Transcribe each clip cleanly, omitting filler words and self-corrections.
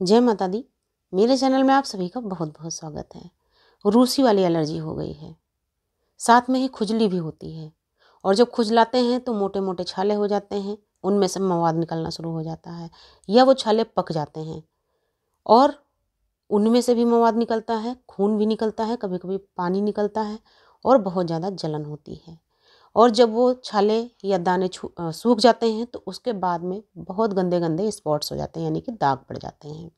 जय माता दी। मेरे चैनल में आप सभी का बहुत बहुत स्वागत है। रूसी वाली एलर्जी हो गई है, साथ में ही खुजली भी होती है और जब खुजलाते हैं तो मोटे मोटे छाले हो जाते हैं, उनमें से मवाद निकलना शुरू हो जाता है या वो छाले पक जाते हैं और उनमें से भी मवाद निकलता है, खून भी निकलता है, कभी कभी पानी निकलता है और बहुत ज़्यादा जलन होती है। और जब वो छाले या दाने सूख जाते हैं तो उसके बाद में बहुत गंदे गंदे स्पॉट्स हो जाते हैं, यानी कि दाग पड़ जाते हैं।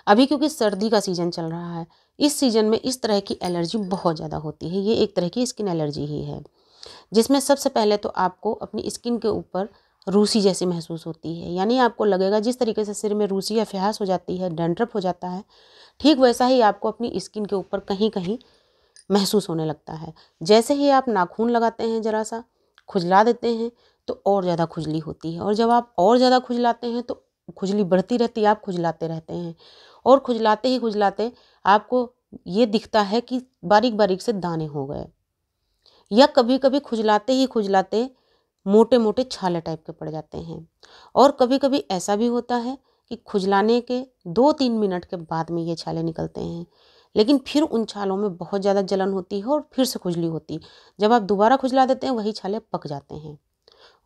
अभी क्योंकि सर्दी का सीज़न चल रहा है, इस सीज़न में इस तरह की एलर्जी बहुत ज़्यादा होती है। ये एक तरह की स्किन एलर्जी ही है, जिसमें सबसे पहले तो आपको अपनी स्किन के ऊपर रूसी जैसी महसूस होती है, यानी आपको लगेगा जिस तरीके से सिर में रूसी या फ्यास हो जाती है, डैंड्रफ हो जाता है, ठीक वैसा ही आपको अपनी स्किन के ऊपर कहीं कहीं महसूस होने लगता है। जैसे ही आप नाखून लगाते हैं, ज़रा सा खुजला देते हैं तो और ज़्यादा खुजली होती है और जब आप और ज़्यादा खुजलाते हैं तो खुजली बढ़ती रहती है, आप खुजलाते रहते हैं और खुजलाते ही खुजलाते आपको ये दिखता है कि बारीक बारीक से दाने हो गए, या कभी कभी खुजलाते ही खुजलाते मोटे मोटे छाले टाइप के पड़ जाते हैं। और कभी कभी ऐसा भी होता है कि खुजलाने के 2-3 मिनट के बाद में ये छाले निकलते हैं, लेकिन फिर उन छालों में बहुत ज़्यादा जलन होती है और फिर से खुजली होती है। जब आप दोबारा खुजला देते हैं वही छाले पक जाते हैं,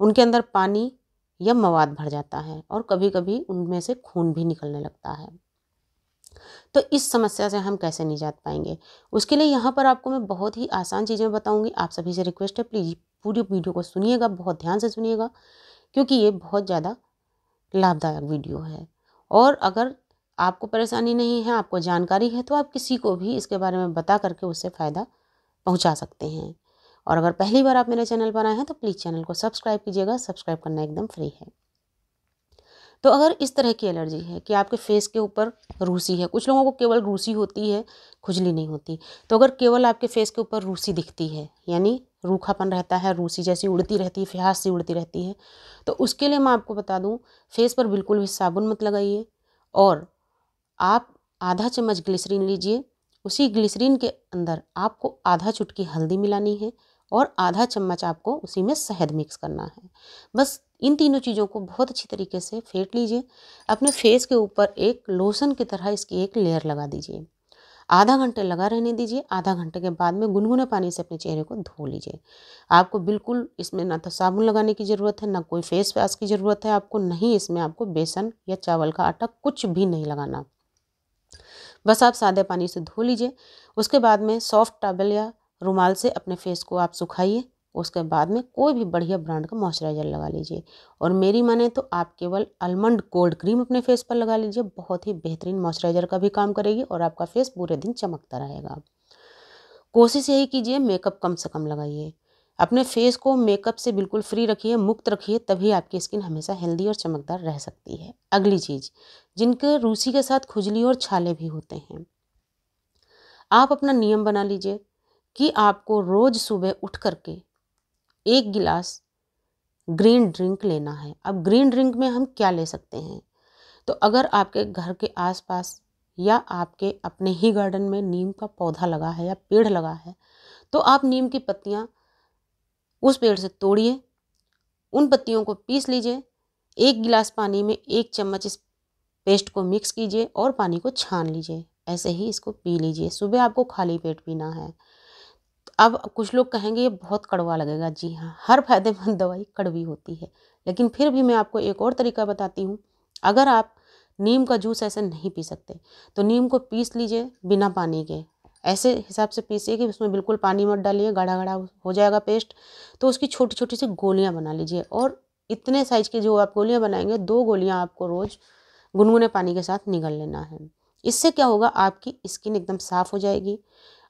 उनके अंदर पानी या मवाद भर जाता है और कभी कभी उनमें से खून भी निकलने लगता है। तो इस समस्या से हम कैसे निजात पाएंगे, उसके लिए यहाँ पर आपको मैं बहुत ही आसान चीज़ें बताऊँगी। आप सभी से रिक्वेस्ट है, प्लीज़ पूरी वीडियो को सुनिएगा, बहुत ध्यान से सुनिएगा, क्योंकि ये बहुत ज़्यादा लाभदायक वीडियो है। और अगर आपको परेशानी नहीं है, आपको जानकारी है, तो आप किसी को भी इसके बारे में बता करके उससे फ़ायदा पहुंचा सकते हैं। और अगर पहली बार आप मेरे चैनल पर आए हैं तो प्लीज़ चैनल को सब्सक्राइब कीजिएगा, सब्सक्राइब करना एकदम फ्री है। तो अगर इस तरह की एलर्जी है कि आपके फेस के ऊपर रूसी है, कुछ लोगों को केवल रूसी होती है, खुजली नहीं होती, तो अगर केवल आपके फेस के ऊपर रूसी दिखती है, यानी रूखापन रहता है, रूसी जैसी उड़ती रहती है, फ्यास सी उड़ती रहती है, तो उसके लिए मैं आपको बता दूं, फेस पर बिल्कुल भी साबुन मत लगाइए और आप आधा चम्मच ग्लिसरीन लीजिए। उसी ग्लिसरीन के अंदर आपको आधा चुटकी हल्दी मिलानी है और आधा चम्मच आपको उसी में शहद मिक्स करना है। बस इन तीनों चीज़ों को बहुत अच्छी तरीके से फेंट लीजिए। अपने फेस के ऊपर एक लोशन की तरह इसकी एक लेयर लगा दीजिए। आधा घंटे लगा रहने दीजिए। आधा घंटे के बाद में गुनगुने पानी से अपने चेहरे को धो लीजिए। आपको बिल्कुल इसमें ना तो साबुन लगाने की ज़रूरत है, ना कोई फेस वैश की ज़रूरत है आपको, नहीं इसमें आपको बेसन या चावल का आटा कुछ भी नहीं लगाना। बस आप सादे पानी से धो लीजिए। उसके बाद में सॉफ्ट टॉवल या रुमाल से अपने फेस को आप सुखाइए। उसके बाद में कोई भी बढ़िया ब्रांड का मॉइस्चराइज़र लगा लीजिए और मेरी माने तो आप केवल आलमंड गोल्ड क्रीम अपने फेस पर लगा लीजिए। बहुत ही बेहतरीन मॉइस्चराइज़र का भी काम करेगी और आपका फेस पूरे दिन चमकता रहेगा। कोशिश यही कीजिए मेकअप कम से कम लगाइए। अपने फेस को मेकअप से बिल्कुल फ्री रखिए, मुक्त रखिए, तभी आपकी स्किन हमेशा हेल्दी और चमकदार रह सकती है। अगली चीज़, जिनके रूसी के साथ खुजली और छाले भी होते हैं, आप अपना नियम बना लीजिए कि आपको रोज़ सुबह उठ करके 1 गिलास ग्रीन ड्रिंक लेना है। अब ग्रीन ड्रिंक में हम क्या ले सकते हैं, तो अगर आपके घर के आसपास या आपके अपने ही गार्डन में नीम का पौधा लगा है या पेड़ लगा है, तो आप नीम की पत्तियाँ उस पेड़ से तोड़िए, उन पत्तियों को पीस लीजिए। 1 गिलास पानी में 1 चम्मच इस पेस्ट को मिक्स कीजिए और पानी को छान लीजिए। ऐसे ही इसको पी लीजिए। सुबह आपको खाली पेट पीना है। अब कुछ लोग कहेंगे ये बहुत कड़वा लगेगा। जी हाँ, हर फायदेमंद दवाई कड़वी होती है, लेकिन फिर भी मैं आपको एक और तरीका बताती हूँ। अगर आप नीम का जूस ऐसे नहीं पी सकते तो नीम को पीस लीजिए बिना पानी के। ऐसे हिसाब से पीसिए कि उसमें बिल्कुल पानी मत डालिए, गाढ़ा गाढ़ा हो जाएगा पेस्ट। तो उसकी छोटी छोटी सी गोलियाँ बना लीजिए और इतने साइज की जो आप गोलियाँ बनाएंगे, 2 गोलियाँ आपको रोज़ गुनगुने पानी के साथ निगल लेना है। इससे क्या होगा, आपकी स्किन एकदम साफ़ हो जाएगी।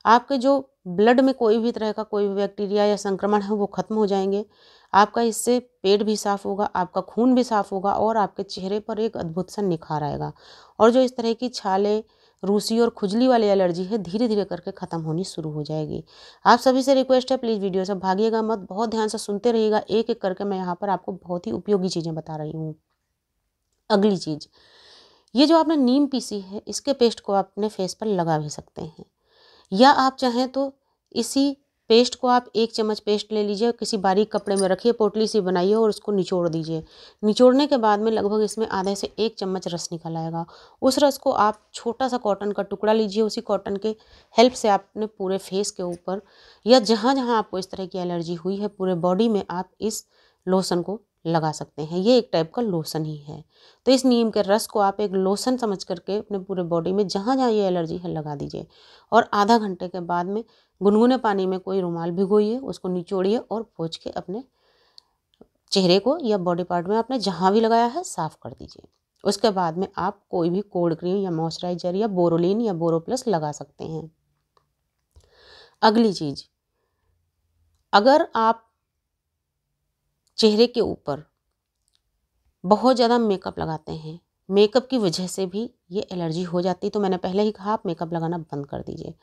आपके जो ब्लड में कोई भी तरह का कोई भी बैक्टीरिया या संक्रमण है वो ख़त्म हो जाएंगे। आपका इससे पेट भी साफ़ होगा, आपका खून भी साफ़ होगा और आपके चेहरे पर एक अद्भुत सा निखार आएगा। और जो इस तरह की छाले, रूसी और खुजली वाली एलर्जी है, धीरे धीरे करके ख़त्म होनी शुरू हो जाएगी। आप सभी से रिक्वेस्ट है, प्लीज़ वीडियो से भागिएगा मत, बहुत ध्यान से सुनते रहिएगा। एक एक करके मैं यहाँ पर आपको बहुत ही उपयोगी चीज़ें बता रही हूँ। अगली चीज़, ये जो आपने नीम पीसी है, इसके पेस्ट को आप अपने फेस पर लगा भी सकते हैं, या आप चाहें तो इसी पेस्ट को आप 1 चम्मच पेस्ट ले लीजिए, किसी बारीक कपड़े में रखिए, पोटली सी बनाइए और उसको निचोड़ दीजिए। निचोड़ने के बाद में लगभग इसमें आधे से 1 चम्मच रस निकल आएगा। उस रस को आप छोटा सा कॉटन का टुकड़ा लीजिए, उसी कॉटन के हेल्प से आप अपने पूरे फेस के ऊपर या जहाँ जहाँ आपको इस तरह की एलर्जी हुई है पूरे बॉडी में आप इस लोशन को लगा सकते हैं। ये एक टाइप का लोशन ही है। तो इस नीम के रस को आप एक लोशन समझ करके अपने पूरे बॉडी में जहाँ जहाँ ये एलर्जी है लगा दीजिए और आधा घंटे के बाद में गुनगुने पानी में कोई रुमाल भिगोइए, उसको निचोड़िए और पोंछ के अपने चेहरे को या बॉडी पार्ट में आपने जहाँ भी लगाया है साफ कर दीजिए। उसके बाद में आप कोई भी कोल्ड क्रीम या मॉइस्चराइजर या बोरोलिन या बोरोप्लस लगा सकते हैं। अगली चीज, अगर आप चेहरे के ऊपर बहुत ज़्यादा मेकअप लगाते हैं, मेकअप की वजह से भी ये एलर्जी हो जाती है, तो मैंने पहले ही कहा आप मेकअप लगाना बंद कर दीजिए।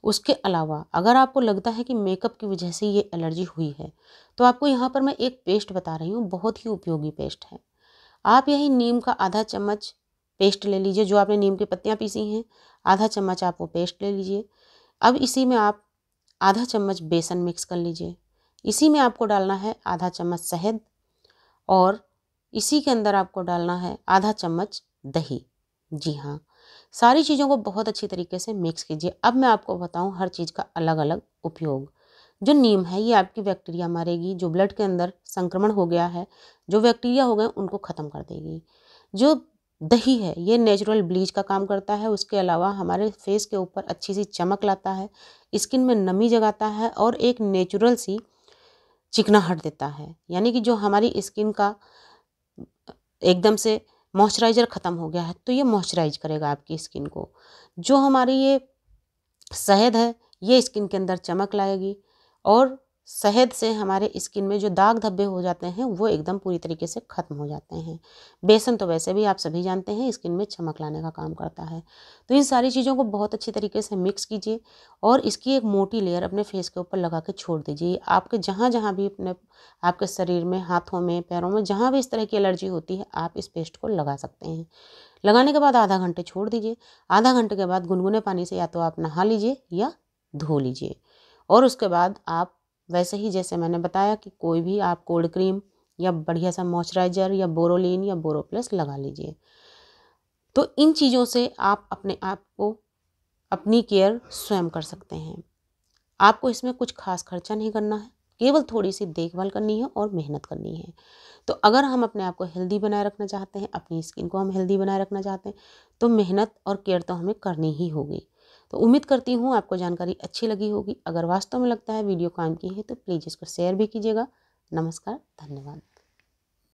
उसके अलावा अगर आपको लगता है कि मेकअप की वजह से ये एलर्जी हुई है तो आपको यहाँ पर मैं एक पेस्ट बता रही हूँ, बहुत ही उपयोगी पेस्ट है। आप यही नीम का आधा चम्मच पेस्ट ले लीजिए, जो आपने नीम की पत्तियाँ पीसी हैं आधा चम्मच आप वो पेस्ट ले लीजिए। अब इसी में आप आधा चम्मच बेसन मिक्स कर लीजिए। इसी में आपको डालना है आधा चम्मच शहद और इसी के अंदर आपको डालना है आधा चम्मच दही। जी हाँ, सारी चीज़ों को बहुत अच्छी तरीके से मिक्स कीजिए। अब मैं आपको बताऊं हर चीज़ का अलग अलग उपयोग। जो नीम है ये आपकी बैक्टीरिया मारेगी, जो ब्लड के अंदर संक्रमण हो गया है, जो बैक्टीरिया हो गए उनको ख़त्म कर देगी। जो दही है ये नेचुरल ब्लीच का काम करता है। उसके अलावा हमारे फेस के ऊपर अच्छी सी चमक लाता है, स्किन में नमी जगाता है और एक नेचुरल सी चिकनाहट देता है। यानी कि जो हमारी स्किन का एकदम से मॉइस्चराइज़र ख़त्म हो गया है तो ये मॉइस्चराइज करेगा आपकी स्किन को। जो हमारी ये शहद है ये स्किन के अंदर चमक लाएगी और शहद से हमारे स्किन में जो दाग धब्बे हो जाते हैं वो एकदम पूरी तरीके से ख़त्म हो जाते हैं। बेसन तो वैसे भी आप सभी जानते हैं स्किन में चमक लाने का काम करता है। तो इन सारी चीज़ों को बहुत अच्छी तरीके से मिक्स कीजिए और इसकी एक मोटी लेयर अपने फेस के ऊपर लगा के छोड़ दीजिए। आपके जहाँ जहाँ भी अपने आपके शरीर में, हाथों में, पैरों में जहाँ भी इस तरह की एलर्जी होती है आप इस पेस्ट को लगा सकते हैं। लगाने के बाद आधा घंटे छोड़ दीजिए। आधा घंटे के बाद गुनगुने पानी से या तो आप नहा लीजिए या धो लीजिए और उसके बाद आप वैसे ही जैसे मैंने बताया कि कोई भी आप कोल्ड क्रीम या बढ़िया सा मॉइस्चराइज़र या बोरोलिन या बोरोप्लस लगा लीजिए। तो इन चीज़ों से आप अपने आप को अपनी केयर स्वयं कर सकते हैं। आपको इसमें कुछ खास खर्चा नहीं करना है, केवल थोड़ी सी देखभाल करनी है और मेहनत करनी है। तो अगर हम अपने आप को हेल्दी बनाए रखना चाहते हैं, अपनी स्किन को हम हेल्दी बनाए रखना चाहते हैं तो मेहनत और केयर तो हमें करनी ही होगी। तो उम्मीद करती हूँ आपको जानकारी अच्छी लगी होगी। अगर वास्तव में लगता है वीडियो काम की है तो प्लीज़ इसको शेयर भी कीजिएगा। नमस्कार, धन्यवाद।